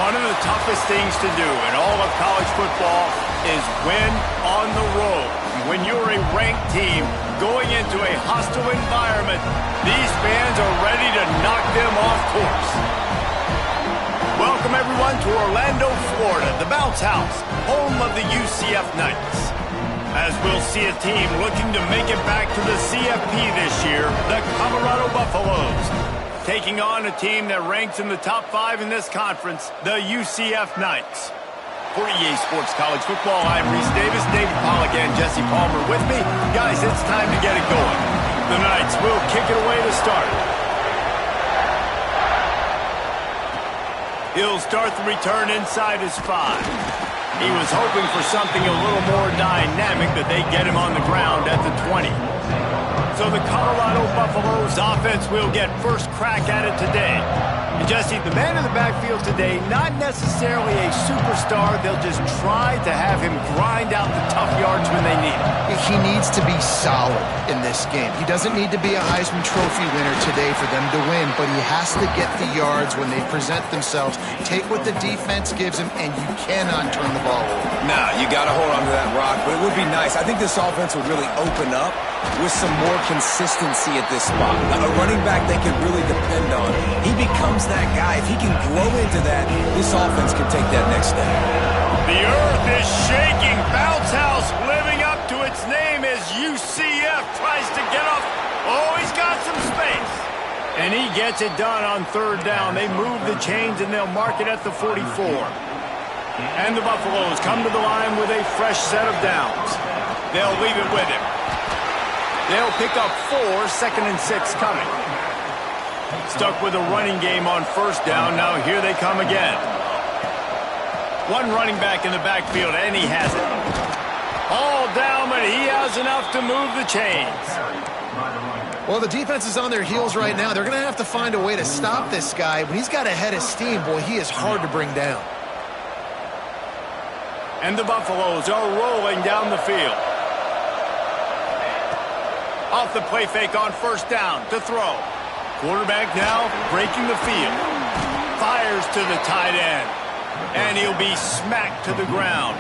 One of the toughest things to do in all of college football is win on the road. When you're a ranked team going into a hostile environment, these fans are ready to knock them off course. Welcome, everyone, to Orlando, Florida, the Bounce House, home of the UCF Knights. As we'll see a team looking to make it back to the CFP this year, the Colorado Buffaloes, taking on a team that ranks in the top 5 in this conference, the UCF Knights. For EA Sports College Football, I'm Reese Davis, David Pollack, and Jesse Palmer with me. Guys, it's time to get it going. The Knights will kick it away to start. He'll start the return inside his 5. He was hoping for something a little more dynamic, but they get him on the ground at the 20. So the Colorado Buffaloes offense will get first crack at it today. And Jesse, the man in the backfield today, not necessarily a superstar. They'll just try to have him grind out the tough yards when they need it. He needs to be solid in this game. He doesn't need to be a Heisman Trophy winner today for them to win, but he has to get the yards when they present themselves. Take what the defense gives him, and you cannot turn the ball over. Nah, you got to hold on to that rock, but it would be nice. I think this offense would really open up with some more consistency at this spot. A running back they can really depend on. He becomes that guy. If he can grow into that, this offense can take that next step. The earth is shaking. Bounce House living up to its name as UCF tries to get up. Oh, he's got some space. And he gets it done on third down. They move the chains and they'll mark it at the 44. And the Buffaloes come to the line with a fresh set of downs. They'll leave it with him. They'll pick up 4, 2nd and 6 coming. Stuck with a running game on first down. Now here they come again. One running back in the backfield, and he has it. All down, but he has enough to move the chains. Well, the defense is on their heels right now. They're going to have to find a way to stop this guy. When he's got a head of steam, boy, he is hard to bring down. And the Buffaloes are rolling down the field. Off the play fake on first down to throw. Quarterback now breaking the field. Fires to the tight end. And he'll be smacked to the ground.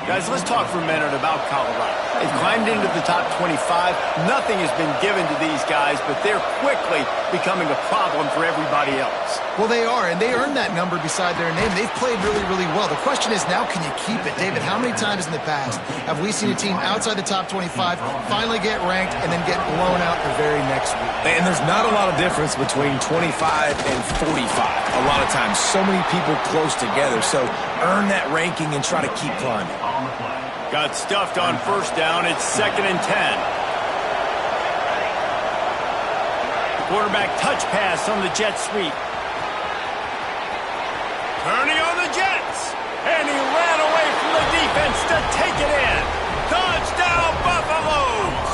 Guys, let's talk for a minute about Colorado. They've climbed into the top 25. Nothing has been given to these guys, but they're quickly becoming a problem for everybody else. Well, they are, and they earned that number beside their name. They've played really, really well. The question is, now can you keep it? David, how many times in the past have we seen a team outside the top 25 finally get ranked and then get blown out the very next week? And there's not a lot of difference between 25 and 45. A lot of times, so many people close together. So earn that ranking and try to keep climbing. Got stuffed on first down. It's 2nd and 10. Quarterback touch pass on the jet sweep. Turning on the Jets. And he ran away from the defense to take it in. Touchdown, Buffaloes!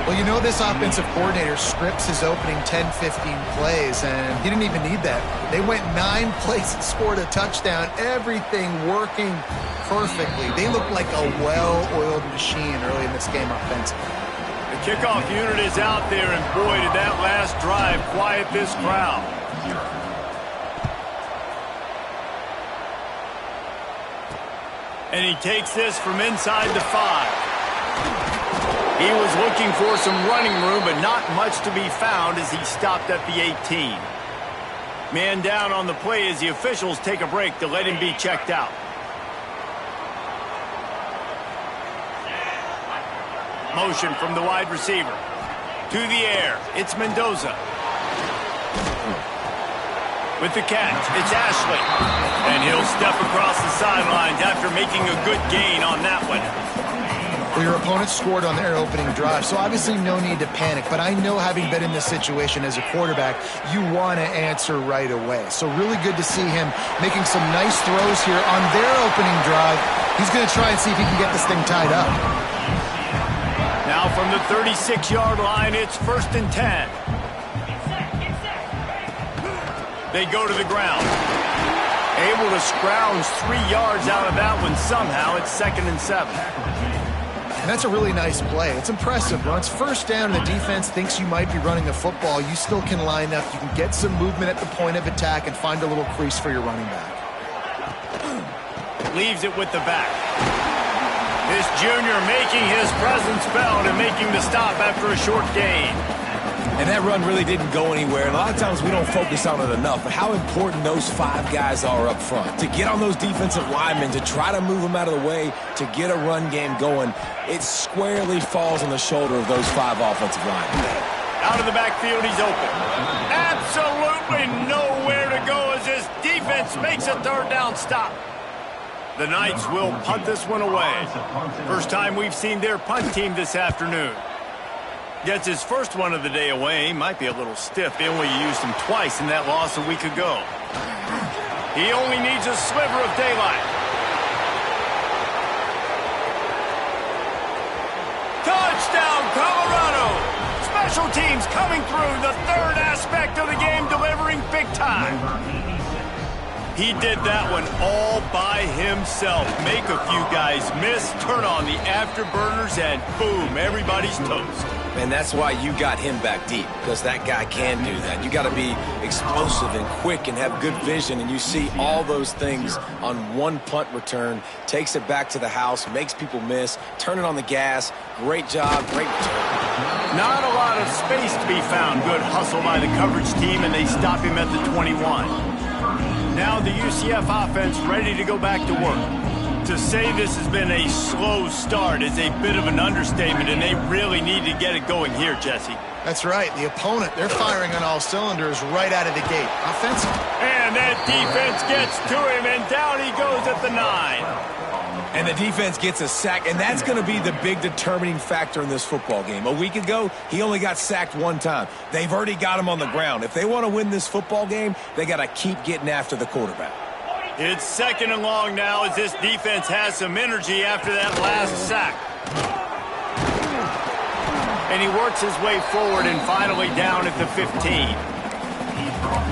Well, you know this offensive coordinator scripts his opening 10, 15 plays, and he didn't even need that. They went 9 plays and scored a touchdown. Everything working perfectly. They look like a well-oiled machine early in this game offensively. The kickoff unit is out there, and boy, did that last drive quiet this crowd. And he takes this from inside the 5. He was looking for some running room, but not much to be found as he stopped at the 18. Man down on the play as the officials take a break to let him be checked out. Motion from the wide receiver. To the air, it's Mendoza. With the catch, it's Ashley. And he'll step across the sidelines after making a good gain on that one. Well, your opponent scored on their opening drive, so obviously no need to panic. But I know, having been in this situation as a quarterback, you want to answer right away. So really good to see him making some nice throws here on their opening drive. He's going to try and see if he can get this thing tied up. Now from the 36-yard line, it's 1st and 10. They go to the ground. Able to scrounge 3 yards out of that one somehow. It's 2nd and 7. That's a really nice play. It's impressive. When it's first down and the defense thinks you might be running the football, you still can line up. You can get some movement at the point of attack and find a little crease for your running back. Leaves it with the back. This junior making his presence felt and making the stop after a short gain. And that run really didn't go anywhere. And a lot of times we don't focus on it enough, but how important those 5 guys are up front. To get on those defensive linemen, to try to move them out of the way, to get a run game going, it squarely falls on the shoulder of those 5 offensive linemen. Out of the backfield, he's open. Absolutely nowhere to go as this defense makes a third down stop. The Knights will punt this one away. First time we've seen their punt team this afternoon. Gets his first one of the day away. Might be a little stiff. They only used him twice in that loss a week ago. He only needs a sliver of daylight. Touchdown, Colorado! Special teams coming through. The third aspect of the game, delivering big time. He did that one all by himself. Make a few guys miss, turn on the afterburners, and boom, everybody's toast. And that's why you got him back deep, because that guy can do that. You got to be explosive and quick and have good vision, and you see all those things on one punt return. Takes it back to the house, makes people miss, turning on the gas. Great job, great return. Not a lot of space to be found. Good hustle by the coverage team, and they stop him at the 21. Now the UCF offense ready to go back to work. To say this has been a slow start is a bit of an understatement, and they really need to get it going here, Jesse. That's right. The opponent, they're firing on all cylinders right out of the gate. Offensive. And that defense gets to him, and down he goes at the 9. And the defense gets a sack, and that's going to be the big determining factor in this football game. A week ago, he only got sacked 1 time. They've already got him on the ground. If they want to win this football game, they got to keep getting after the quarterback. It's 2nd and long now as this defense has some energy after that last sack. And he works his way forward and finally down at the 15.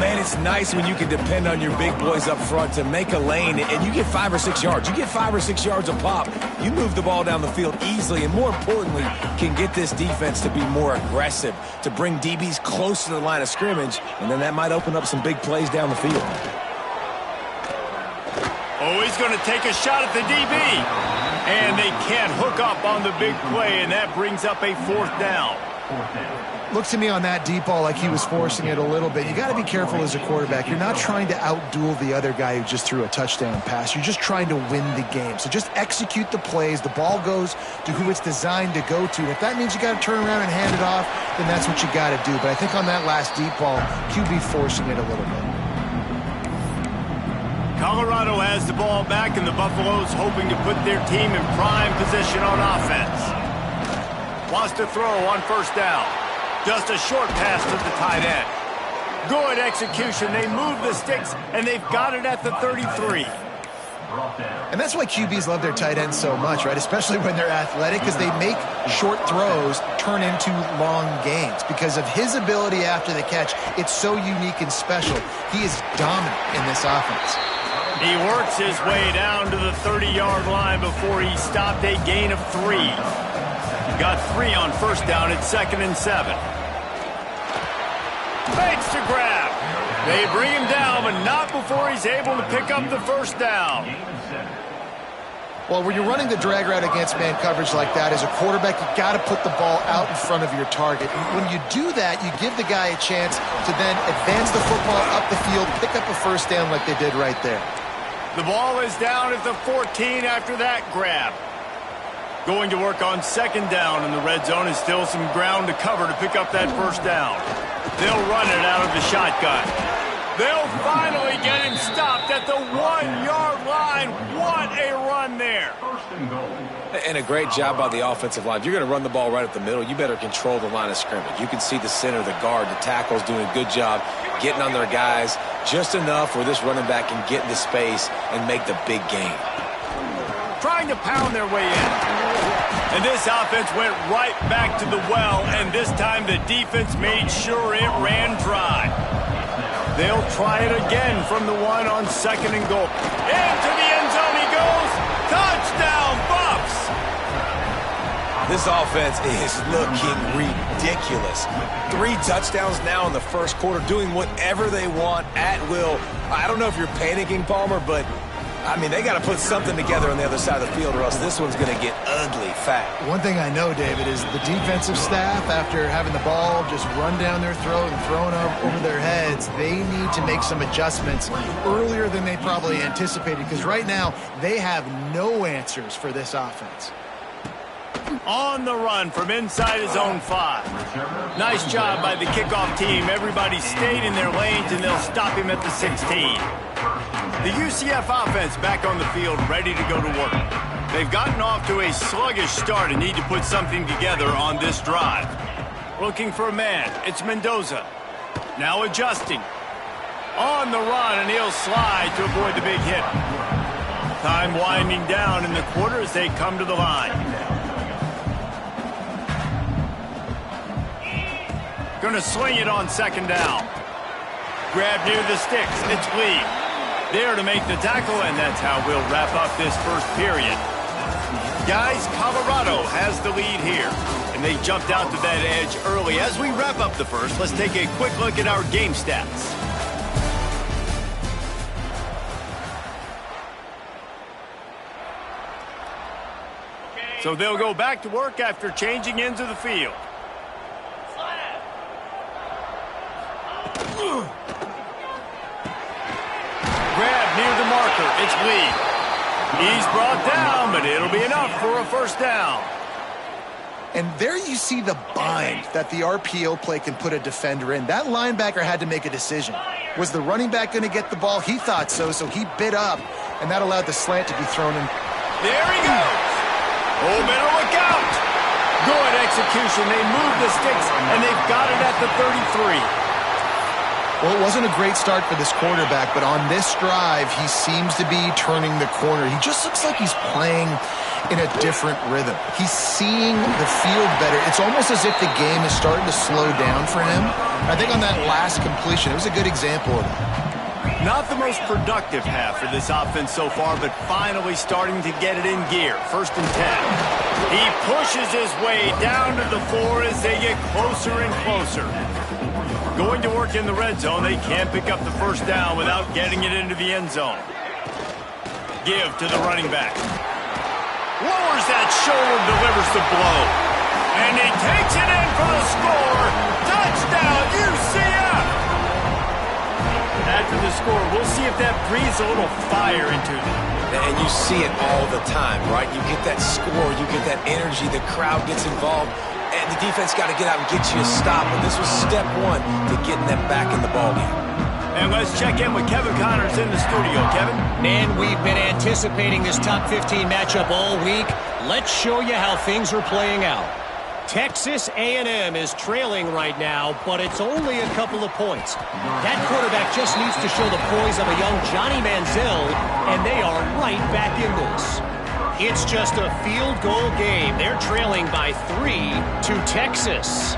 Man, it's nice when you can depend on your big boys up front to make a lane, and you get 5 or 6 yards. You get 5 or 6 yards a pop. You move the ball down the field easily, and more importantly, can get this defense to be more aggressive, to bring DBs close to the line of scrimmage, and then that might open up some big plays down the field. Oh, he's going to take a shot at the DB. And they can't hook up on the big play, and that brings up a 4th down. Looks to me on that deep ball like he was forcing it a little bit. You got to be careful as a quarterback. You're not trying to outduel the other guy who just threw a touchdown pass. You're just trying to win the game. So just execute the plays. The ball goes to who it's designed to go to. If that means you got to turn around and hand it off, then that's what you got to do. But I think on that last deep ball, QB forcing it a little bit. Colorado has the ball back, and the Buffaloes hoping to put their team in prime position on offense. Wants to throw on 1st down. Just a short pass to the tight end. Good execution. They move the sticks, and they've got it at the 33. And that's why QBs love their tight ends so much, right? Especially when they're athletic, because they make short throws turn into long gains. Because of his ability after the catch, it's so unique and special. He is dominant in this offense. He works his way down to the 30-yard line before he stopped a gain of 3. Got 3 on 1st down at 2nd and 7. Fakes to grab. They bring him down, but not before he's able to pick up the 1st down. Well, when you're running the drag route against man coverage like that, as a quarterback, you got to put the ball out in front of your target. When you do that, you give the guy a chance to then advance the football up the field, pick up a 1st down like they did right there. The ball is down at the 14 after that grab. Going to work on 2nd down, and the red zone is still some ground to cover to pick up that 1st down. They'll run it out of the shotgun. They'll finally get him stopped at the 1-yard line. What a run there. And a great job by the offensive line. If you're going to run the ball right up the middle, you better control the line of scrimmage. You can see the center, the guard, the tackles doing a good job getting on their guys just enough where this running back can get into space and make the big gain. Trying to pound their way in. And this offense went right back to the well, and this time the defense made sure it ran dry. They'll try it again from the 1 on 2nd and goal. Into the end zone he goes. Touchdown, Buffs! This offense is looking ridiculous. 3 touchdowns now in the first quarter, doing whatever they want at will. I don't know if you're panicking, Palmer, but, I mean, they got to put something together on the other side of the field or else this one's going to get ugly fast. One thing I know, David, is the defensive staff, after having the ball just run down their throat and thrown over their heads, they need to make some adjustments earlier than they probably anticipated, because right now they have no answers for this offense. On the run from inside his own 5. Nice job by the kickoff team. Everybody stayed in their lanes, and they'll stop him at the 16. The UCF offense back on the field, ready to go to work. They've gotten off to a sluggish start and need to put something together on this drive. Looking for a man. It's Mendoza. Now adjusting. On the run, and he'll slide to avoid the big hit. Time winding down in the quarter as they come to the line. Going to sling it on second down. Grab near the sticks. It's Lee. There to make the tackle, and that's how we'll wrap up this first period. Guys, Colorado has the lead here, and they jumped out to that edge early. As we wrap up the first, let's take a quick look at our game stats. So they'll go back to work after changing into the field. Grab near the marker. It's Lee. He's brought down, but it'll be enough for a first down. And there you see the bind that the RPO play can put a defender in. That linebacker had to make a decision. Was the running back going to get the ball? He thought so, so he bit up, and that allowed the slant to be thrown in. There he goes. Oh, better look out. Good execution. They moved the sticks, and they've got it at the 33. Well, it wasn't a great start for this quarterback, but on this drive, he seems to be turning the corner. He just looks like he's playing in a different rhythm. He's seeing the field better. It's almost as if the game is starting to slow down for him. I think on that last completion, it was a good example of that. Not the most productive half for this offense so far, but finally starting to get it in gear. 1st and 10. He pushes his way down to the floor as they get closer and closer. Going to work in the red zone, they can't pick up the first down without getting it into the end zone. Give to the running back. Lowers that shoulder, delivers the blow. And he takes it in for the score. Touchdown, UCF! After the score, we'll see if that breathes a little fire into them. And you see it all the time, right? You get that score, you get that energy, the crowd gets involved. And the defense got to get out and get you a stop. But this was step 1 to getting them back in the ballgame. And let's check in with Kevin Connors in the studio. Kevin? Man, we've been anticipating this top 15 matchup all week. Let's show you how things are playing out. Texas A&M is trailing right now, but it's only a couple of points. That quarterback just needs to show the poise of a young Johnny Manziel, and they are right back in this. It's just a field goal game. They're trailing by 3 to Texas.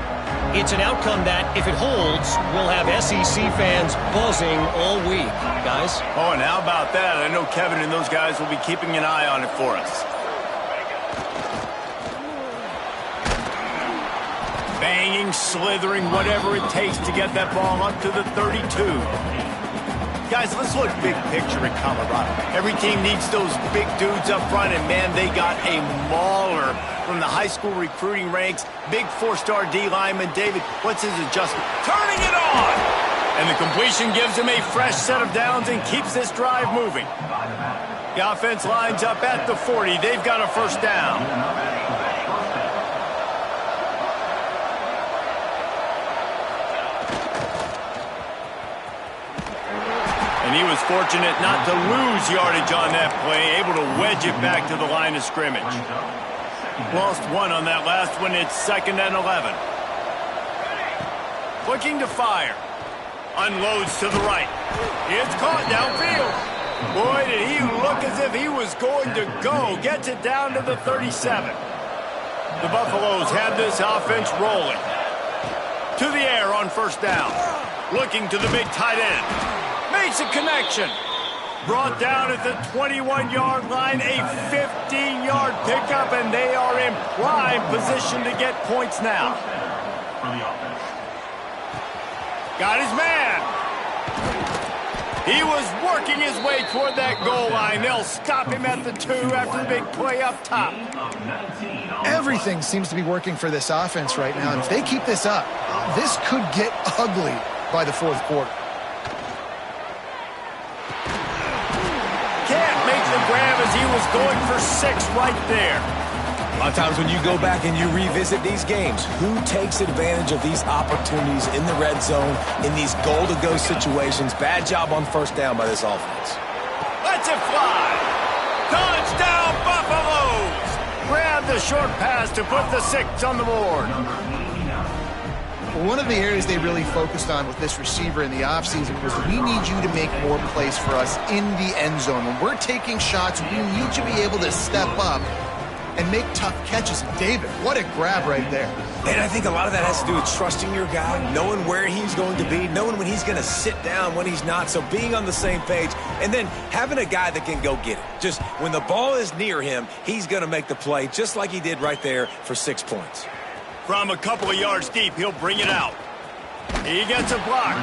It's an outcome that, if it holds, will have SEC fans buzzing all week. Guys? Oh, and how about that? I know Kevin and those guys will be keeping an eye on it for us. Banging, slithering, whatever it takes to get that ball up to the 32. Guys, let's look big picture at Colorado. Every team needs those big dudes up front, and, man, they got a mauler from the high school recruiting ranks. Big 4-star D lineman. David, what's his adjustment? Turning it on! And the completion gives him a fresh set of downs and keeps this drive moving. The offense lines up at the 40. They've got a first down. And he was fortunate not to lose yardage on that play, able to wedge it back to the line of scrimmage. Lost 1 on that last one. It's 2nd and 11. Looking to fire. Unloads to the right. It's caught downfield. Boy, did he look as if he was going to go. Gets it down to the 37. The Buffaloes have this offense rolling. To the air on first down. Looking to the big tight end. Makes a connection. Brought down at the 21-yard line, a 15-yard pickup, and they are in prime position to get points now. Got his man. He was working his way toward that goal line. They'll stop him at the 2 after the big play up top. Everything seems to be working for this offense right now. And if they keep this up, this could get ugly by the fourth quarter. Can't make the grab as he was going for 6 right there. A lot of times when you go back and you revisit these games, who takes advantage of these opportunities in the red zone, in these goal-to-go situations? Bad job on first down by this offense. Let's it fly. Touchdown, Buffaloes. Grab the short pass to put the 6 on the board. One of the areas they really focused on with this receiver in the offseason was we need you to make more plays for us in the end zone. When we're taking shots, we need you to be able to step up and make tough catches. David, what a grab right there. And I think a lot of that has to do with trusting your guy, knowing where he's going to be, knowing when he's going to sit down, when he's not. So being on the same page, and then having a guy that can go get it. Just when the ball is near him, he's going to make the play, just like he did right there for 6 points. From a couple of yards deep, he'll bring it out. He gets a block.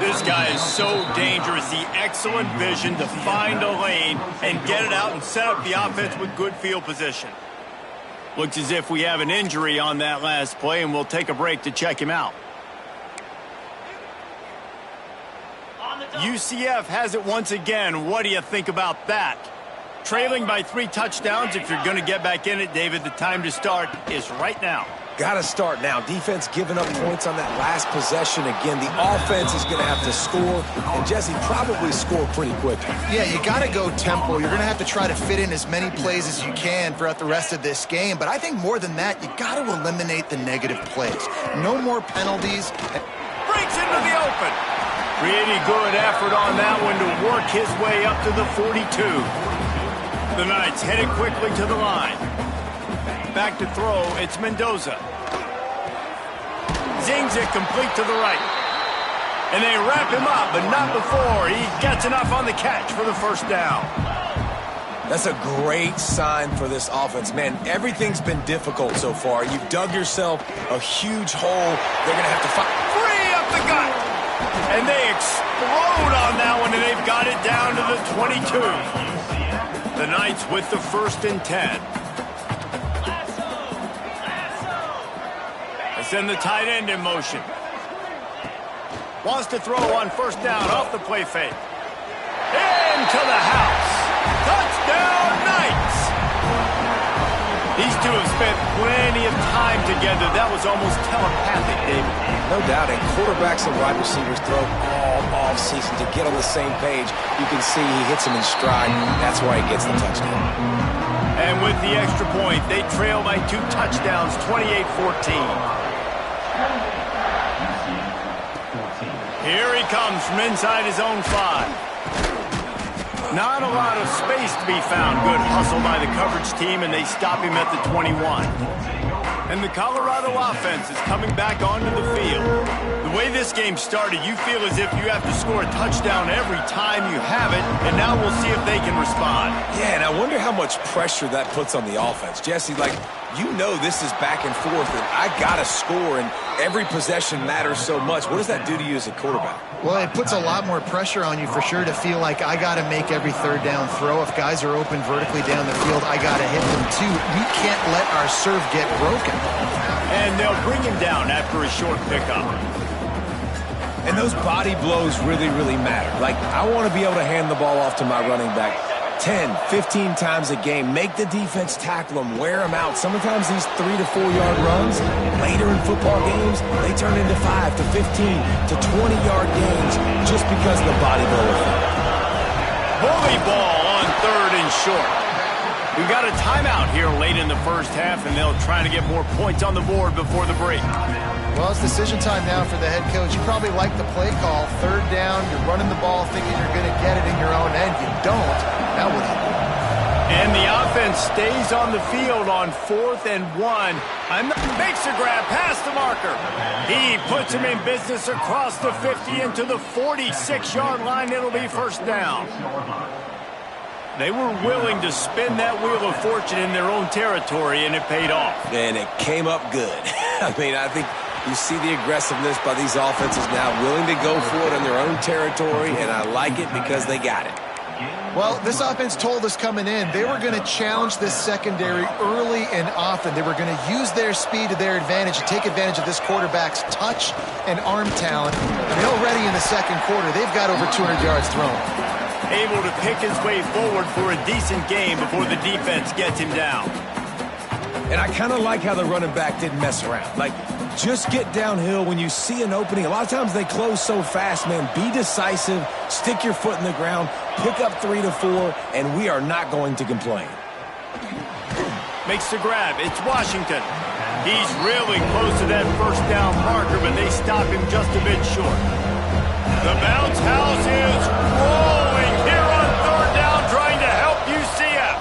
This guy is so dangerous. The excellent vision to find a lane and get it out and set up the offense with good field position. Looks as if we have an injury on that last play, and we'll take a break to check him out. UCF has it once again. What do you think about that? Trailing by 3 touchdowns. If you're going to get back in it, David, the time to start is right now. Got to start now. Defense giving up points on that last possession. Again, the offense is going to have to score, and Jesse probably score pretty quickly. Yeah, you got to go tempo. You're going to have to try to fit in as many plays as you can throughout the rest of this game. But I think more than that, you got to eliminate the negative plays. No more penalties. Breaks into the open. Pretty good effort on that one to work his way up to the 42. The Knights headed quickly to the line. Back to throw, it's Mendoza. Zings it complete to the right. And they wrap him up, but not before he gets enough on the catch for the first down. That's a great sign for this offense. Man, everything's been difficult so far. You've dug yourself a huge hole. They're going to have to fight. Free up the gut. And they explode on that one, and they've got it down to the 22. The Knights with the 1st and 10. Send the tight end in motion. Wants to throw on first down off the play fake. Into the house. Touchdown, Knights. These two have spent plenty of time together. That was almost telepathic, David. No doubt, and quarterbacks and wide receivers throw all offseason to get on the same page. You can see he hits them in stride. That's why he gets the touchdown. And with the extra point, they trail by 2 touchdowns, 28-14. Here he comes from inside his own 5. Not a lot of space to be found. Good hustle by the coverage team, and they stop him at the 21. And the Colorado offense is coming back onto the field. The way this game started, you feel as if you have to score a touchdown every time you have it, and now we'll see if they can respond. Yeah, and I wonder how much pressure that puts on the offense. Jesse, like, you know this is back and forth, and I got to score, and every possession matters so much. What does that do to you as a quarterback? Well, it puts a lot more pressure on you for sure to feel like I got to make every 3rd down throw. If guys are open vertically down the field, I got to hit them too. We can't let our serve get broken. And they'll bring him down after a short pickup. And those body blows really, really matter. Like, I want to be able to hand the ball off to my running back 10, 15 times a game. Make the defense tackle them, wear them out. Sometimes these 3 to 4 yard runs, later in football games, they turn into 5 to 15 to 20 yard gains just because of the body blow effect. Bully ball on 3rd and short. We've got a timeout here late in the first half, and they'll try to get more points on the board before the break. Well, it's decision time now for the head coach. You probably like the play call. 3rd down, you're running the ball thinking you're going to get it in your own end. You don't. Now what do you do? And the offense offense stays on the field on 4th and 1. Makes a grab past the marker. He puts him in business across the 50 into the 46-yard line. It'll be first down. They were willing to spin that wheel of fortune in their own territory, and it paid off. And it came up good. I mean, I think you see the aggressiveness by these offenses now, willing to go for it in their own territory, and I like it because they got it. Well, this offense told us coming in they were going to challenge this secondary early and often. They were going to use their speed to their advantage and take advantage of this quarterback's touch and arm talent. And already in the second quarter, they've got over 200 yards thrown. Able to pick his way forward for a decent game before the defense gets him down. And I kind of like how the running back didn't mess around. Like, just get downhill when you see an opening. A lot of times they close so fast, man. Be decisive, stick your foot in the ground, pick up 3 to 4, and we are not going to complain. Makes the grab. It's Washington. He's really close to that first down marker, but they stop him just a bit short. The bounce house is rolling here on 3rd down, trying to help UCF.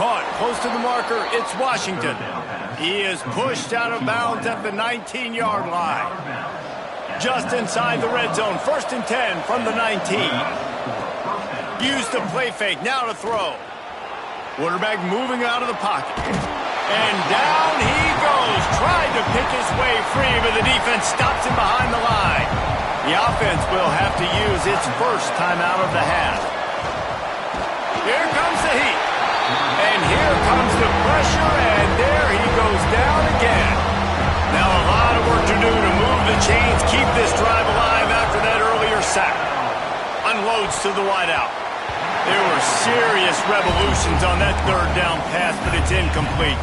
Caught close to the marker. It's Washington. He is pushed out of bounds at the 19-yard line. Just inside the red zone. 1st and 10 from the 19. Use the play fake. Now to throw. Quarterback moving out of the pocket. And down he goes. Tried to pick his way free, but the defense stops him behind the line. The offense will have to use its first timeout of the half. Here comes the heat. And here comes the pressure, and there he goes down again. Now a lot of work to do to move the chains, keep this drive alive after that earlier sack. Unloads to the wideout. There were serious revolutions on that 3rd down pass, but it's incomplete.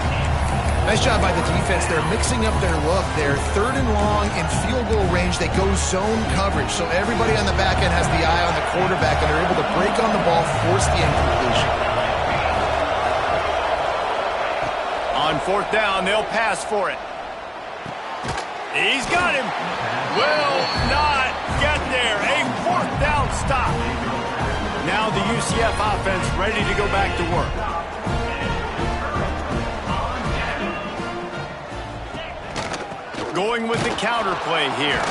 Nice job by the defense. They're mixing up their look. They're 3rd and long in field goal range. They go zone coverage, so everybody on the back end has the eye on the quarterback, and they're able to break on the ball, force the incompletion. On 4th down, they'll pass for it. He's got him. Will not get there. A 4th down stop. Now the UCF offense ready to go back to work. Going with the counter play here.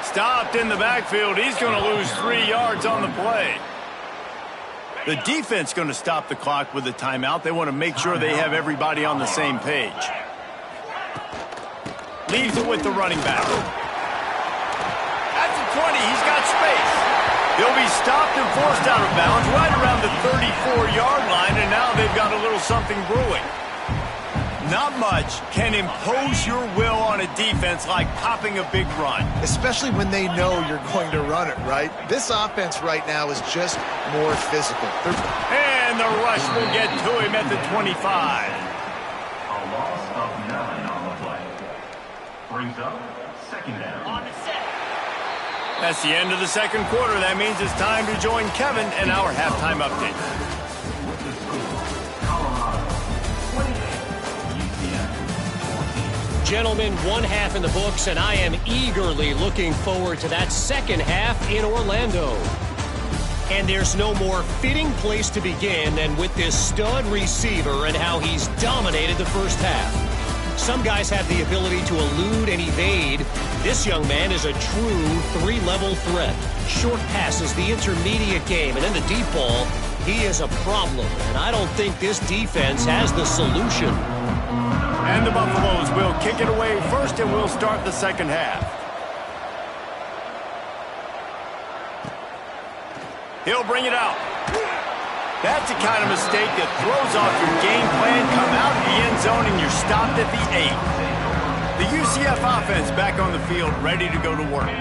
Stopped in the backfield. He's going to lose 3 yards on the play. The defense going to stop the clock with a timeout. They want to make sure they have everybody on the same page. Leaves it with the running back. At the 20, he's got space. He'll be stopped and forced out of bounds right around the 34-yard line, and now they've got a little something brewing. Not much can impose your will on a defense like popping a big run. Especially when they know you're going to run it, right? This offense right now is just more physical. And the rush will get to him at the 25. A loss of 9 on the play. Brings up 2nd down. On the set. That's the end of the second quarter. That means it's time to join Kevin in our halftime update. Gentlemen, 1 half in the books, and I am eagerly looking forward to that second half in Orlando. And there's no more fitting place to begin than with this stud receiver and how he's dominated the first half. Some guys have the ability to elude and evade. This young man is a true 3-level threat. Short passes, the intermediate game, and then the deep ball. He is a problem, and I don't think this defense has the solution. And the Buffaloes will kick it away first, and we'll start the second half. He'll bring it out. That's the kind of mistake that throws off your game plan. Come out of the end zone, and you're stopped at the 8. The UCF offense back on the field, ready to go to work.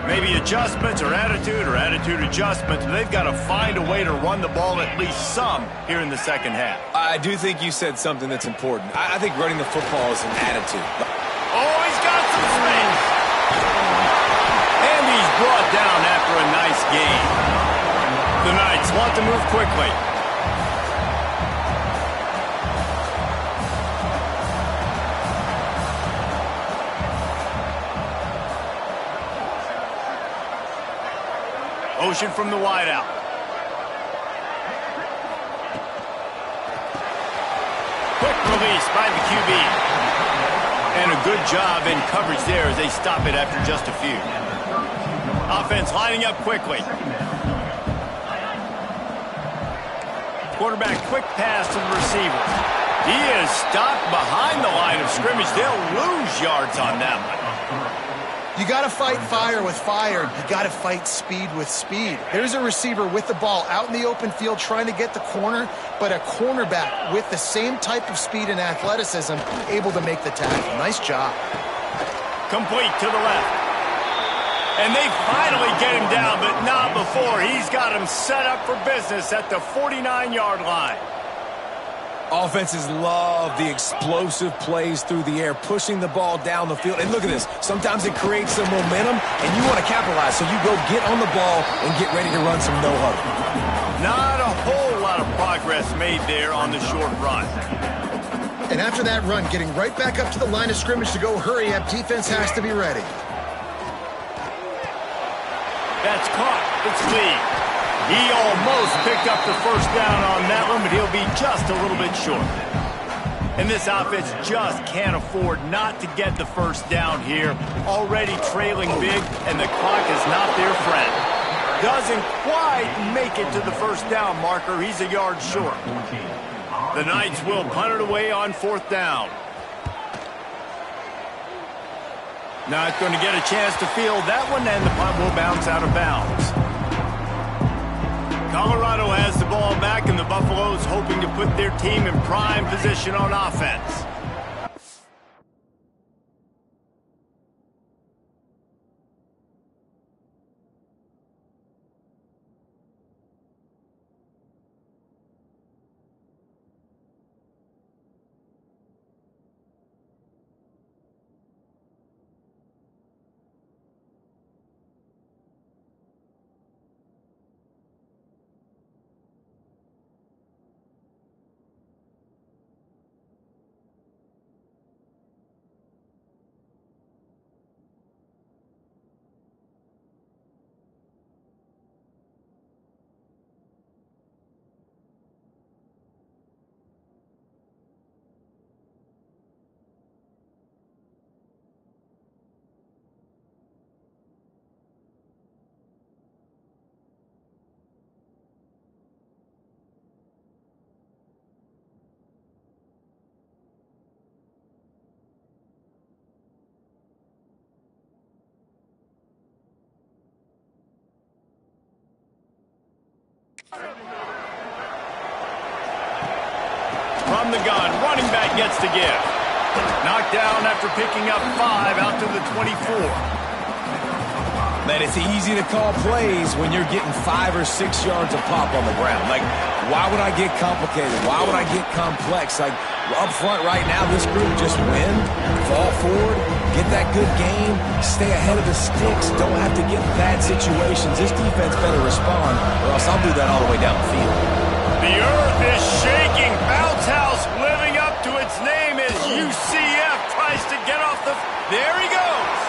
Maybe adjustments or attitude adjustments, but they've got to find a way to run the ball at least some here in the second half. I do think you said something that's important. I think running the football is an attitude. Oh, he's got some space. And he's brought down after a nice game. The Knights want to move quickly. Motion from the wideout. Quick release by the QB. And a good job in coverage there as they stop it after just a few. Offense lining up quickly. Quarterback quick pass to the receiver. He is stopped behind the line of scrimmage. They'll lose yards on that one. You got to fight fire with fire. You got to fight speed with speed. There's a receiver with the ball out in the open field trying to get the corner, but a cornerback with the same type of speed and athleticism able to make the tackle. Nice job. Complete to the left. And they finally get him down, but not before. He's got him set up for business at the 49-yard line. Offenses love the explosive plays through the air, pushing the ball down the field. And look at this. Sometimes it creates some momentum, and you want to capitalize. So you go get on the ball and get ready to run some no-huddle. Not a whole lot of progress made there on the short run. And after that run, getting right back up to the line of scrimmage to go hurry up, defense has to be ready. That's caught. It's Lee. He almost picked up the first down on that one, but he'll be just a little bit short. And this offense just can't afford not to get the first down here. Already trailing big, and the clock is not their friend. Doesn't quite make it to the first down marker. He's a yard short. The Knights will punt it away on fourth down. Not going to get a chance to field that one, and the punt will bounce out of bounds. Colorado has the ball back, and the Buffaloes hoping to put their team in prime position on offense. From the gun, running back gets the give. Knocked down after picking up 5 out to the 24. Man, it's easy to call plays when you're getting 5 or 6 yards of pop on the ground. Like, why would I get complicated? Why would I get complex? Like, up front right now, this group just win, fall forward, get that good game, stay ahead of the sticks, don't have to get in bad situations. This defense better respond, or else I'll do that all the way down the field. The earth is shaking. Bounce house living up to its name as UCF tries to get off the... There he goes.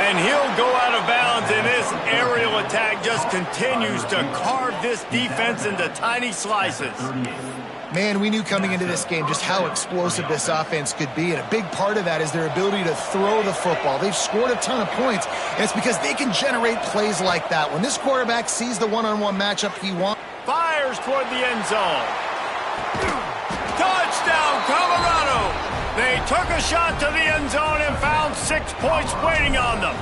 And he'll go out of bounds, and this aerial attack just continues to carve this defense into tiny slices. Man, we knew coming into this game just how explosive this offense could be, and a big part of that is their ability to throw the football. They've scored a ton of points, and it's because they can generate plays like that. When this quarterback sees the one-on-one matchup he wants... Fires toward the end zone. Touchdown, Colorado! They took a shot to the end zone and found 6 points waiting on them.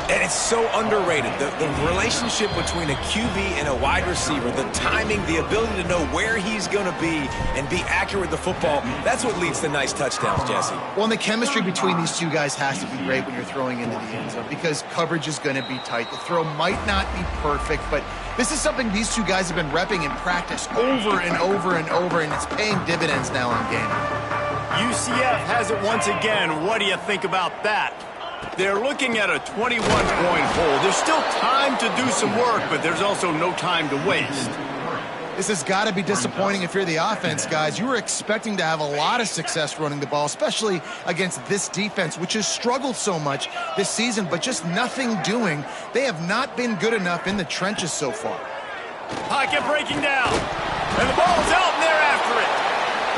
And it's so underrated. The relationship between a QB and a wide receiver, the timing, the ability to know where he's going to be and be accurate with the football, that's what leads to nice touchdowns, Jesse. Well, and the chemistry between these two guys has to be great when you're throwing into the end zone because coverage is going to be tight. The throw might not be perfect, but this is something these two guys have been repping in practice over and over and over, and it's paying dividends now in game. UCF has it once again. What do you think about that? They're looking at a 21-point hole. There's still time to do some work, but there's also no time to waste. This has got to be disappointing if you're the offense, guys. You were expecting to have a lot of success running the ball, especially against this defense, which has struggled so much this season, but just nothing doing. They have not been good enough in the trenches so far. Pocket breaking down. And the ball's out, and they're after it.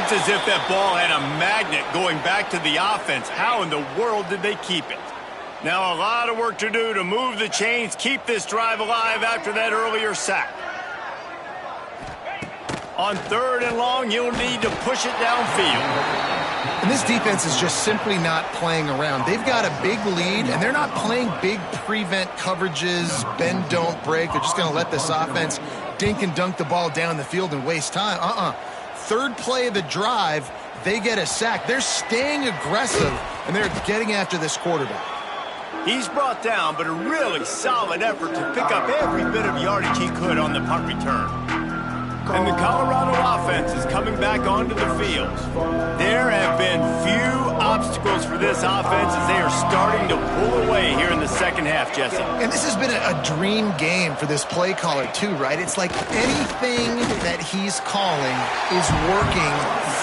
It's as if that ball had a magnet going back to the offense. How in the world did they keep it? Now a lot of work to do to move the chains, keep this drive alive after that earlier sack. On 3rd and long, you'll need to push it downfield. And this defense is just simply not playing around. They've got a big lead, and they're not playing big prevent coverages, bend, don't break. They're just going to let this offense dink and dunk the ball down the field and waste time. 3rd play of the drive, they get a sack. They're staying aggressive, and they're getting after this quarterback. He's brought down, but a really solid effort to pick up every bit of yardage he could on the punt return. And the Colorado offense is coming back onto the field. There have been few obstacles for this offense as they are starting to pull away here in the second half, Jesse. And this has been a dream game for this play caller too, right? It's like anything that he's calling is working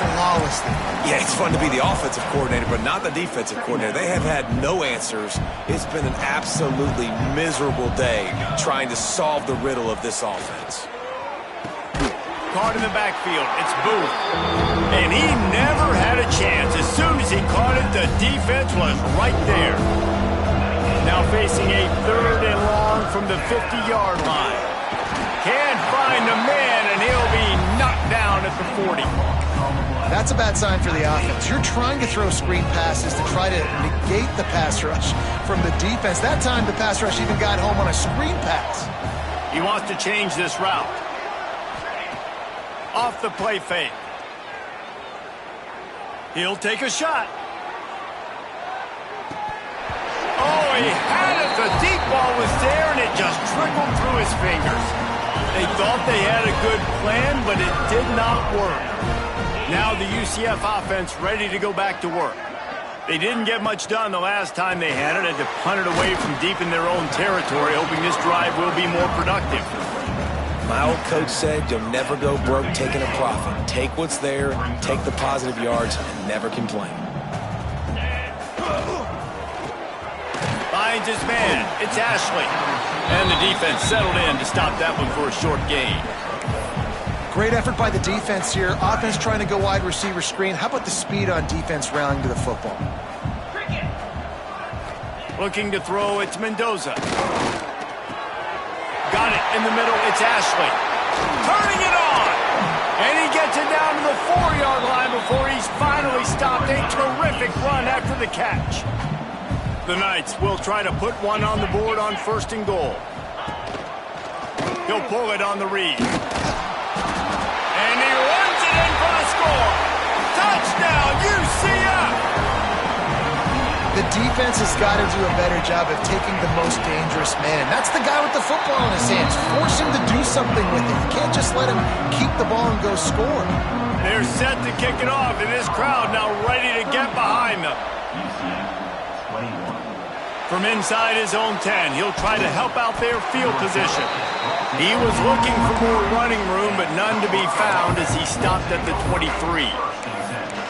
flawlessly. Yeah, it's fun to be the offensive coordinator, but not the defensive coordinator. They have had no answers. It's been an absolutely miserable day trying to solve the riddle of this offense. Caught in the backfield. It's Booth. And he never had a chance. As soon as he caught it, the defense was right there. Now facing a 3rd and long from the 50-yard line. Can't find the man, and he'll be knocked down at the 40. That's a bad sign for the offense. You're trying to throw screen passes to try to negate the pass rush from the defense. That time, the pass rush even got home on a screen pass. He wants to change this route. Off the play fake. He'll take a shot. Oh, he had it. The deep ball was there, and it just trickled through his fingers. They thought they had a good plan, but it did not work. Now the UCF offense ready to go back to work. They didn't get much done the last time they had it. Had to punt it away from deep in their own territory, hoping this drive will be more productive. My old coach said you'll never go broke taking a profit. Take what's there, take the positive yards, and never complain. Finds his man. It's Ashley. And the defense settled in to stop that one for a short gain. Great effort by the defense here. Offense trying to go wide receiver screen. How about the speed on defense rallying to the football? Looking to throw, it's Mendoza. Got it in the middle, it's Ashley. Turning it on! And he gets it down to the 4-yard line before he's finally stopped. A terrific run after the catch. The Knights will try to put one on the board on 1st and goal. He'll pull it on the read. And he runs it in for the score. Touchdown, UCF! The defense has got to do a better job of taking the most dangerous man. And that's the guy with the football in his hands. Force him to do something with it. You can't just let him keep the ball and go score. They're set to kick it off, and this crowd now ready to get behind them. From inside his own 10, he'll try to help out their field position. He was looking for more running room, but none to be found as he stopped at the 23.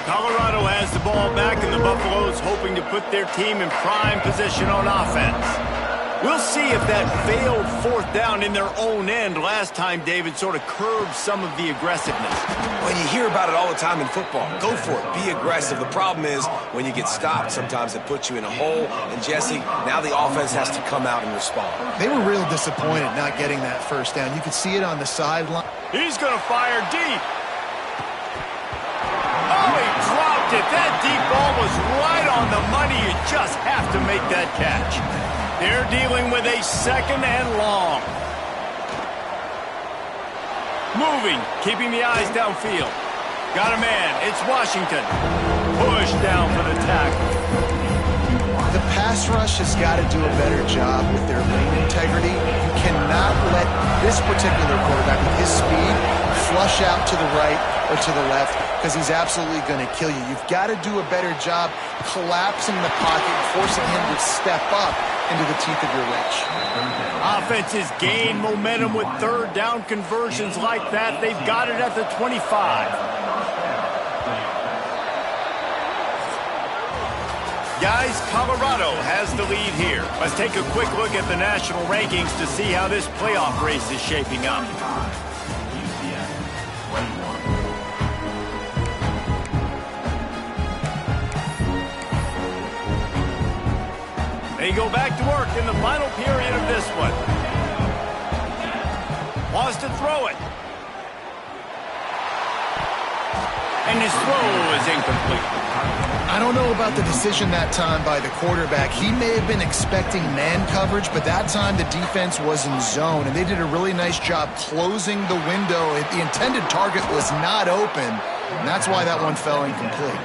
Colorado has the ball back, and the Buffaloes hoping to put their team in prime position on offense. We'll see if that failed 4th down in their own end last time, David, sort of curbed some of the aggressiveness. Well, you hear about it all the time in football. Go for it. Be aggressive. The problem is when you get stopped, sometimes it puts you in a hole. And, Jesse, now the offense has to come out and respond. They were real disappointed not getting that 1st down. You could see it on the sideline. He's going to fire deep. Oh, he dropped it. That deep ball was right on the money. You just have to make that catch. They're dealing with a 2nd and long. Moving, keeping the eyes downfield. Got a man. It's Washington. Push down for the tackle. The pass rush has got to do a better job with their lane integrity. You cannot let this particular quarterback with his speed flush out to the right or to the left because he's absolutely going to kill you. You've got to do a better job collapsing the pocket, forcing him to step up into the teeth of your wrench. Offenses gain momentum with 3rd down conversions like that. They've got it at the 25. Guys, Colorado has the lead here. Let's take a quick look at the national rankings to see how this playoff race is shaping up. They go back to work in the final period of this one. Wants to throw it. And his throw is incomplete. I don't know about the decision that time by the quarterback. He may have been expecting man coverage, but that time the defense was in zone, and they did a really nice job closing the window. The intended target was not open, and that's why that one fell incomplete.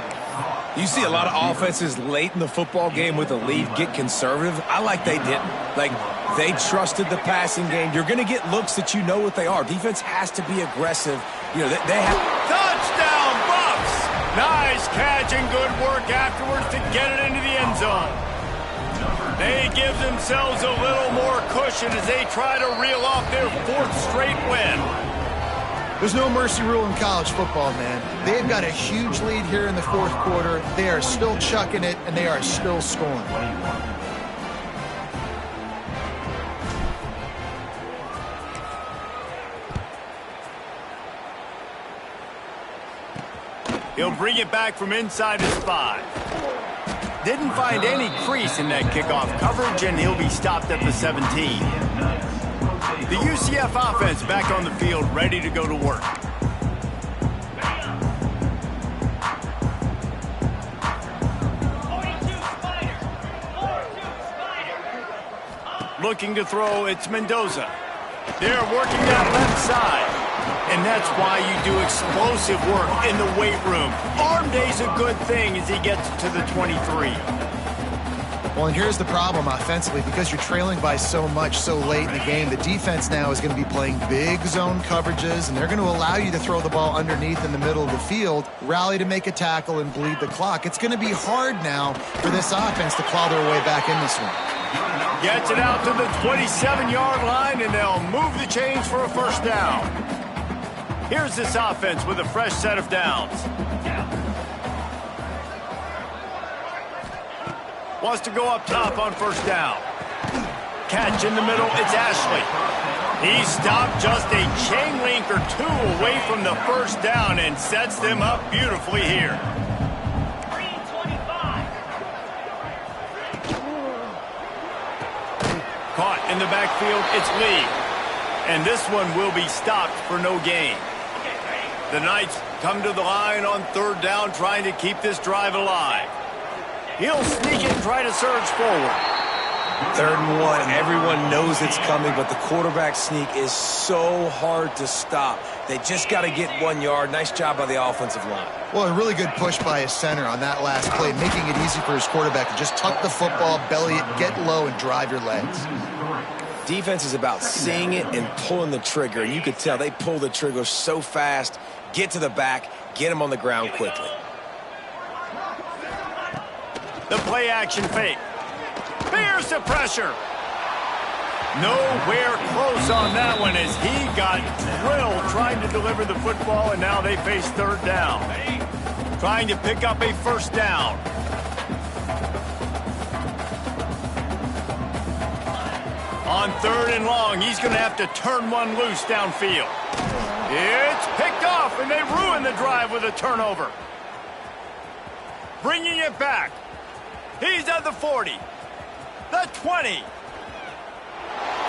You see a lot of offenses late in the football game with a lead get conservative. I like they didn't. Like, they trusted the passing game. You're going to get looks that you know what they are. Defense has to be aggressive. You know, they have... Touchdown, Bucks! Nice catch and good work afterwards to get it into the end zone. They give themselves a little more cushion as they try to reel off their 4th straight win. There's no mercy rule in college football, man. They've got a huge lead here in the 4th quarter. They are still chucking it, and they are still scoring. He'll bring it back from inside his 5. Didn't find any crease in that kickoff coverage, and he'll be stopped at the 17. The UCF offense back on the field, ready to go to work. Looking to throw, it's Mendoza. They're working that left side. And that's why you do explosive work in the weight room. Arm day's a good thing as he gets to the 23. Well, and here's the problem offensively. Because you're trailing by so much so late in the game, the defense now is going to be playing big zone coverages, and they're going to allow you to throw the ball underneath in the middle of the field, rally to make a tackle, and bleed the clock. It's going to be hard now for this offense to claw their way back in this one. Gets it out to the 27-yard line, and they'll move the chains for a first down. Here's this offense with a fresh set of downs. Wants to go up top on first down. Catch in the middle, it's Ashley. He stopped just a chain link or 2 away from the first down and sets them up beautifully here. Caught in the backfield, it's Lee. And this one will be stopped for no gain. The Knights come to the line on 3rd down, trying to keep this drive alive. He'll sneak it and try to surge forward. 3rd and 1. Everyone knows it's coming, but the quarterback sneak is so hard to stop. They just got to get 1 yard. Nice job by the offensive line. Well, a really good push by his center on that last play, making it easy for his quarterback to just tuck the football, belly it, get low, and drive your legs. Defense is about seeing it and pulling the trigger, and you could tell they pull the trigger so fast, get to the back, get him on the ground quickly. The play-action fake. Fears the pressure. Nowhere close on that one as he got drilled trying to deliver the football, and now they face 3rd down. Trying to pick up a first down. On 3rd and long, he's going to have to turn one loose downfield. It's picked off, and they ruin the drive with a turnover. Bringing it back. He's at the 40. The 20.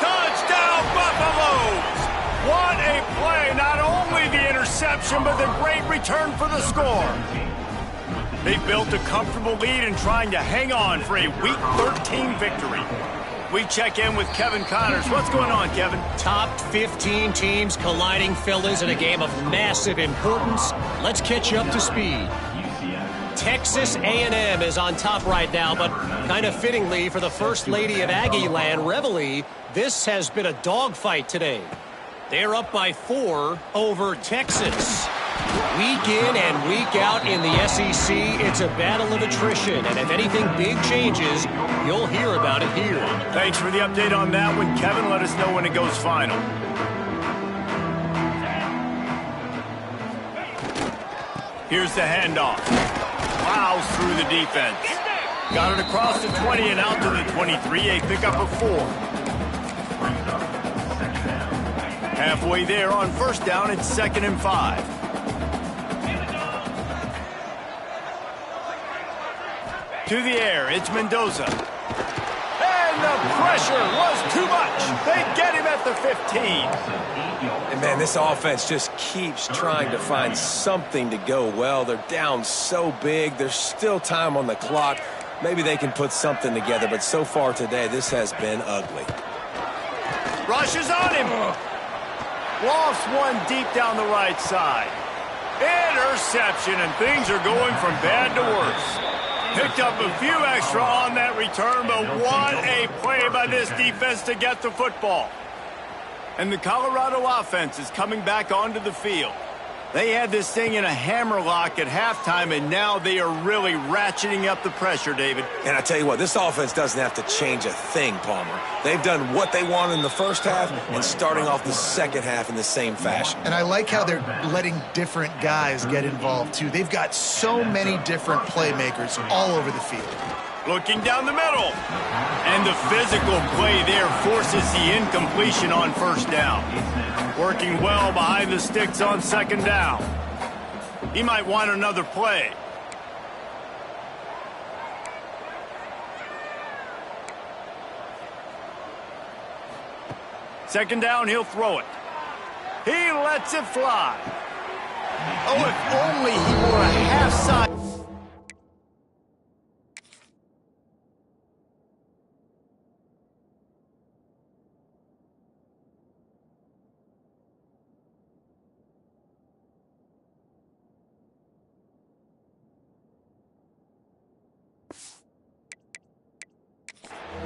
Touchdown, Buffaloes! What a play. Not only the interception, but the great return for the score. They built a comfortable lead and trying to hang on for a Week 13 victory. We check in with Kevin Connors. What's going on, Kevin? Top 15 teams colliding, fellas, in a game of massive importance. Let's catch you up to speed. Texas A&M is on top right now, but kind of fittingly for the First Lady of Aggie Land, Reveille, this has been a dogfight today. They're up by 4 over Texas. Week in and week out in the SEC, it's a battle of attrition, and if anything big changes, you'll hear about it here. Thanks for the update on that one, Kevin. Let us know when it goes final. Here's the handoff. Plows through the defense. Got it across the 20 and out to the 23. A pickup of 4. Halfway there on first down, it's 2nd and 5. To the air, it's Mendoza. pressure was too much. They get him at the 15. And, man, this offense just keeps trying to find something to go well. They're down so big. There's still time on the clock. Maybe they can put something together, but so far today, this has been ugly. Rushes on him. Lofts one deep down the right side. Interception, and things are going from bad to worse. Picked up a few extra on that return, but what a play by this defense to get the football. And the Colorado offense is coming back onto the field. They had this thing in a hammerlock at halftime, and now they are really ratcheting up the pressure, David. And I tell you what, this offense doesn't have to change a thing, Palmer. They've done what they wanted in the first half and starting off the second half in the same fashion. And I like how they're letting different guys get involved, too. They've got so many different playmakers all over the field. Looking down the middle. And the physical play there forces the incompletion on first down. Working well behind the sticks on second down. He might want another play. Second down, he'll throw it. He lets it fly. Oh, if only he were a half side.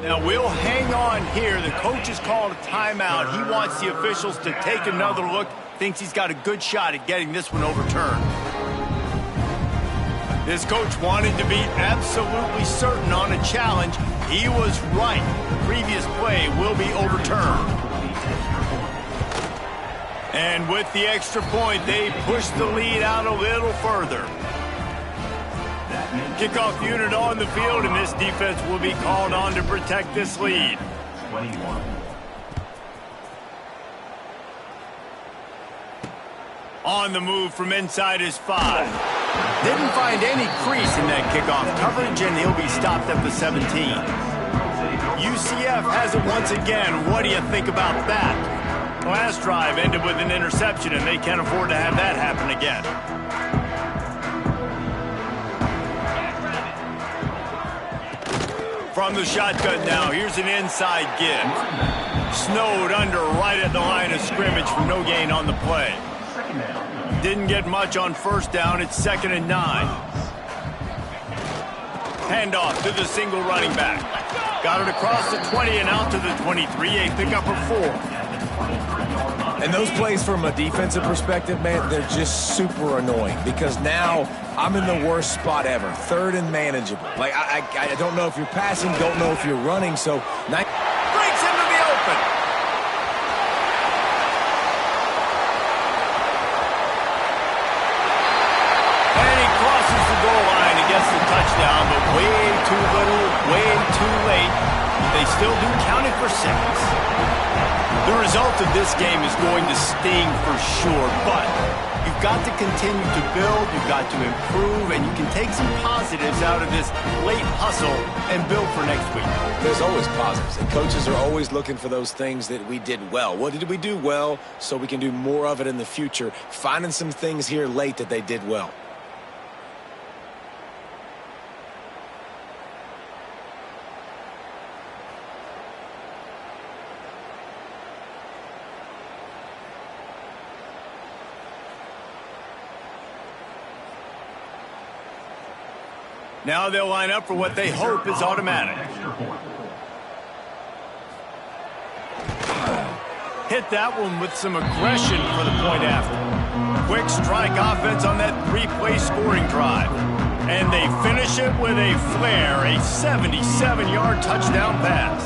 Now, we'll hang on here. The coach has called a timeout. He wants the officials to take another look. Thinks he's got a good shot at getting this one overturned. This coach wanted to be absolutely certain on a challenge. He was right. The previous play will be overturned. And with the extra point, they push the lead out a little further. Kickoff unit on the field, and this defense will be called on to protect this lead. 21. On the move from inside his 5. Didn't find any crease in that kickoff coverage, and he'll be stopped at the 17. UCF has it once again. What do you think about that? Last drive ended with an interception, and they can't afford to have that happen again. From the shotgun now, here's an inside give. Snowed under right at the line of scrimmage for no gain on the play. Didn't get much on first down. It's 2nd and 9. Handoff to the single running back. Got it across the 20 and out to the 23. A pickup of 4. And those plays from a defensive perspective, man, they're just super annoying because now I'm in the worst spot ever. 3rd and manageable. Like, I don't know if you're passing, don't know if you're running, so... Breaks into the open. And he crosses the goal line and gets the touchdown, but way too little, way too late. They still do count it for 6. The result of this game is going to sting for sure, but you've got to continue to build, you've got to improve, and you can take some positives out of this late hustle and build for next week. There's always positives, and coaches are always looking for those things that we did well. What did we do well so we can do more of it in the future? Finding some things here late that they did well. Now they'll line up for what they hope is automatic. Hit that one with some aggression for the point after. Quick strike offense on that 3-play scoring drive. And they finish it with a flare, a 77-yard touchdown pass.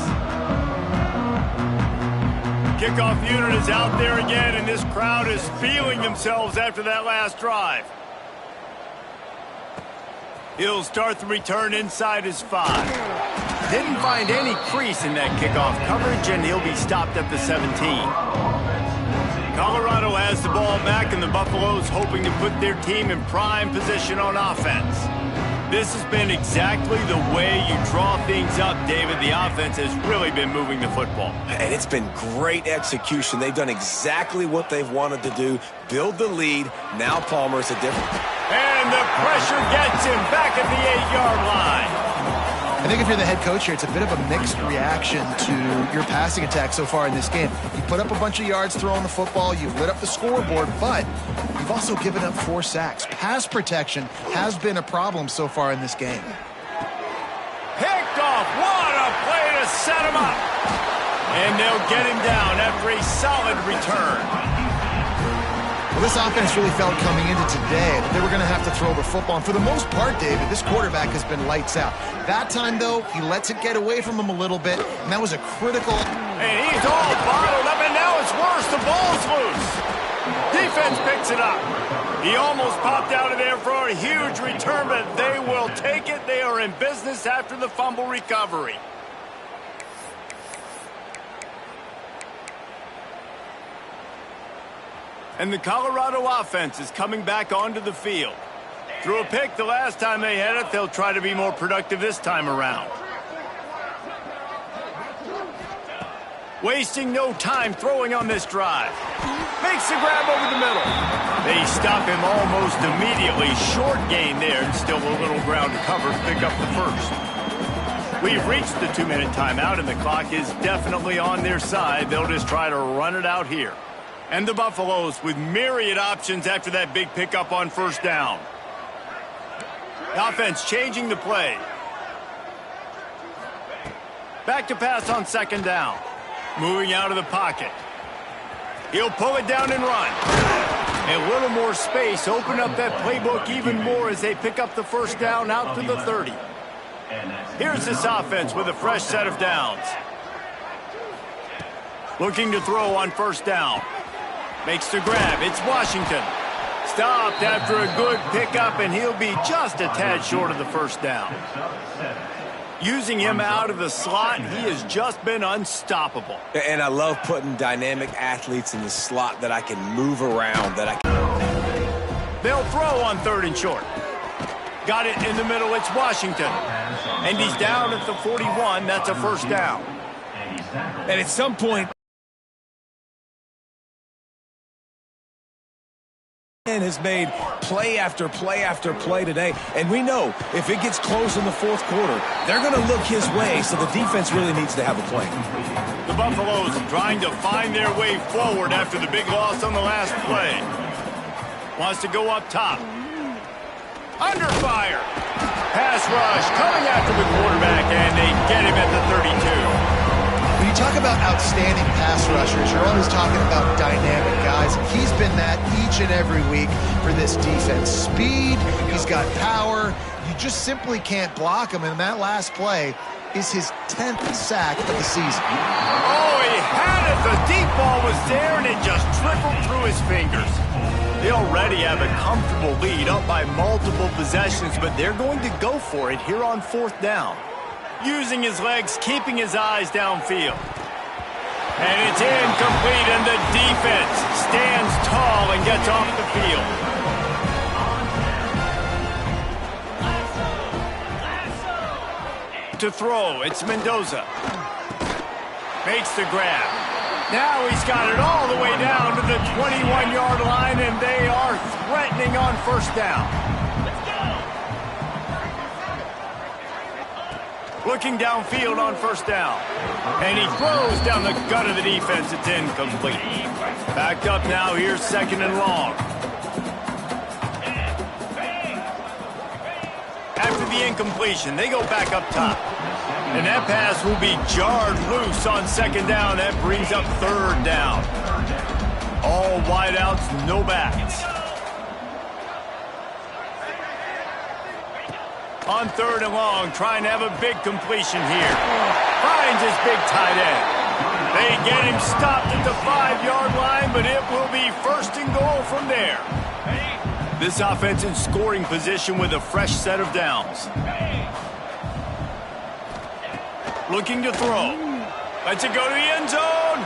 Kickoff unit is out there again, and this crowd is feeling themselves after that last drive. He'll start the return inside his 5. Didn't find any crease in that kickoff coverage, and he'll be stopped at the 17. Colorado has the ball back, and the Buffaloes hoping to put their team in prime position on offense. This has been exactly the way you draw things up, David. The offense has really been moving the football. And it's been great execution. They've done exactly what they've wanted to do, build the lead. Now Palmer's a different. And the pressure gets him back at the 8-yard line. I think if you're the head coach here, it's a bit of a mixed reaction to your passing attack so far in this game. You put up a bunch of yards throwing the football, you've lit up the scoreboard, but you've also given up 4 sacks. Pass protection has been a problem so far in this game. Picked off. What a play to set him up. And they'll get him down after a solid return. Well, this offense really felt coming into today that they were going to have to throw the football. And for the most part, David, this quarterback has been lights out. That time, though, he lets it get away from him a little bit, and that was a critical... And he's all bottled up, and now it's worse. The ball's loose. Defense picks it up. He almost popped out of there for a huge return, but they will take it. They are in business after the fumble recovery. And the Colorado offense is coming back onto the field. Threw a pick the last time they had it. They'll try to be more productive this time around. Wasting no time throwing on this drive. Makes the grab over the middle. They stop him almost immediately. Short gain there and still a little ground to cover to pick up the first. We've reached the 2-minute timeout and the clock is definitely on their side. They'll just try to run it out here. And the Buffaloes with myriad options after that big pickup on first down. The offense changing the play. Back to pass on second down. Moving out of the pocket. He'll pull it down and run. And a little more space. Open up that playbook even more as they pick up the first down out to the 30. Here's this offense with a fresh set of downs. Looking to throw on first down. Makes the grab. It's Washington. Stopped after a good pickup, and he'll be just a tad short of the first down. Using him out of the slot, he has just been unstoppable. And I love putting dynamic athletes in the slot that I can move around, that I can... They'll throw on third and short. Got it in the middle. It's Washington. And he's down at the 41. That's a first down. And at some point... has made play after play after play today, and we know if it gets close in the fourth quarter, they're going to look his way, so the defense really needs to have a plan. The Buffaloes trying to find their way forward after the big loss on the last play. Wants to go up top. Under fire. Pass rush coming after the quarterback, and they get him at the 32. When you talk about outstanding pass rushers, you're always talking about dynamic guys. He's been that each and every week for this defense. Speed, he's got power. You just simply can't block him. And that last play is his 10th sack of the season. Oh, he had it. The deep ball was there, and it just trickled through his fingers. They already have a comfortable lead up by multiple possessions, but they're going to go for it here on fourth down. Using his legs, keeping his eyes downfield. And it's incomplete, and the defense stands tall and gets off the field. To throw, it's Mendoza. Makes the grab. Now he's got it all the way down to the 21-yard line, and they are threatening on first down. Looking downfield on first down. And he throws down the gut of the defense. It's incomplete. Backed up now. Here's second and long. After the incompletion, they go back up top. And that pass will be jarred loose on second down. That brings up third down. All wideouts, no backs. On third and long, trying to have a big completion here. Finds his big tight end. They get him stopped at the 5-yard line, but it will be first and goal from there. This offense in scoring position with a fresh set of downs. Looking to throw. Lets it go to the end zone.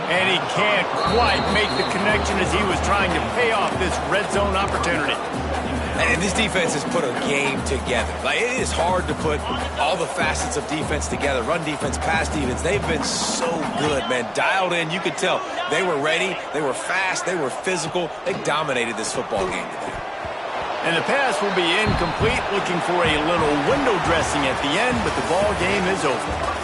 And he can't quite make the connection as he was trying to pay off this red zone opportunity. And this defense has put a game together. Like, it is hard to put all the facets of defense together. Run defense, pass defense. They've been so good, man. Dialed in. You could tell they were ready. They were fast. They were physical. They dominated this football game today. And the pass will be incomplete, looking for a little window dressing at the end, but the ball game is over.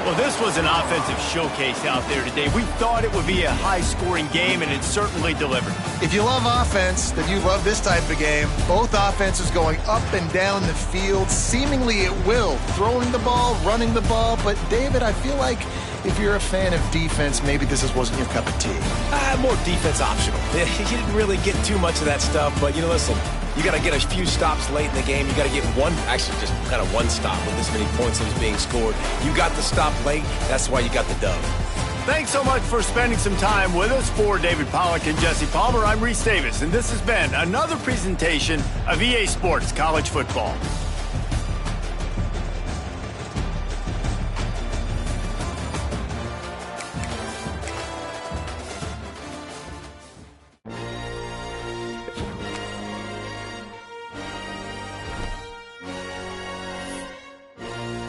Well, this was an offensive showcase out there today. We thought it would be a high-scoring game, and it certainly delivered. If you love offense, then you love this type of game. Both offenses going up and down the field, seemingly at will, throwing the ball, running the ball. But, David, I feel like if you're a fan of defense, maybe this wasn't your cup of tea. More defense optional. You didn't really get too much of that stuff, but, listen, you got to get a few stops late in the game. You got to get actually just kind of one stop with this many points that was being scored. You got the stop late. That's why you got the dub. Thanks so much for spending some time with us. For David Pollack and Jesse Palmer, I'm Reese Davis, and this has been another presentation of EA Sports College Football.